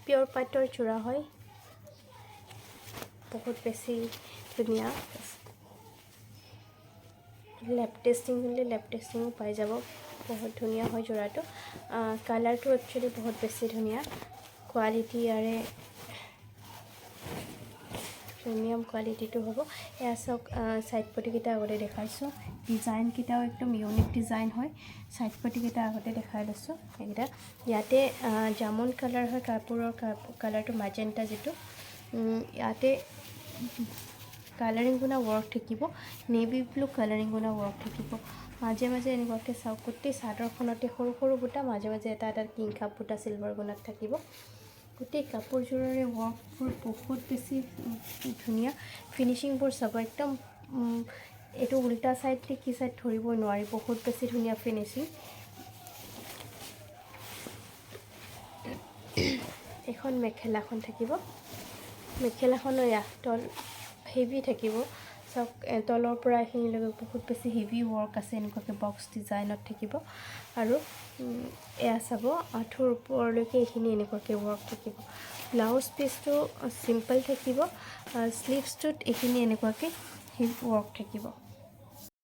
পিয়ৰ পাটৰ যোৰা হয় বহুত বেছি ধুনীয়া লেপ টেষ্টিঙো পাই যাব বহুত ধুনীয়া হয় যোৰাটো কালাৰটো একচুৱেলি বহুত বেছি ধুনীয়া কোৱালিটি ইয়াৰে প্ৰিমিয়াম কোৱালিটিটো হ'ব এয়া চাওক সাইড পটিকেইটা আগতে দেখাইছোঁ ডিজাইনকেইটাও একদম ইউনিক ডিজাইন হয় সাইড পটিকেইটা আগতে দেখাই লৈছোঁ এইকেইটা ইয়াতে জামুন কালাৰ হয় কাপোৰৰ কালাৰটো মাজেণ্টা যিটো ইয়াতে কালাৰিং গুণা ৱৰ্ক থাকিব নেভি ব্লু কালাৰিং গুণা ৱৰ্ক থাকিব মাজে মাজে এনেকুৱাকৈ চাওক গোটেই চাদৰখনতে সৰু সৰু বুটা মাজে মাজে এটা এটা কিং কাপ বুটা চিলভাৰ গুণাত থাকিব গোটেই কাপোৰযোৰৰে ৱৰ্কবোৰ বহুত বেছি ধুনীয়া ফিনিচিংবোৰ চাব একদম এইটো উল্টা সাইড কি সাইড ধৰিব নোৱাৰি বহুত বেছি ধুনীয়া ফিনিচিং এখন মেখেলাখন থাকিব মেখেলাখনৰ তল হেভি থাকিব চব তলৰ পৰা এইখিনিলৈকে বহুত বেছি হেভি ৱৰ্ক আছে এনেকুৱাকৈ বক্স ডিজাইনত থাকিব আৰু এয়া চাব আঁঠুৰ ওপৰলৈকে এইখিনি এনেকুৱাকৈ ৱৰ্ক থাকিব ব্লাউজ পিচটো চিম্পল থাকিব স্লিভছটোত এইখিনি এনেকুৱাকৈ হেভি ৱৰ্ক থাকিব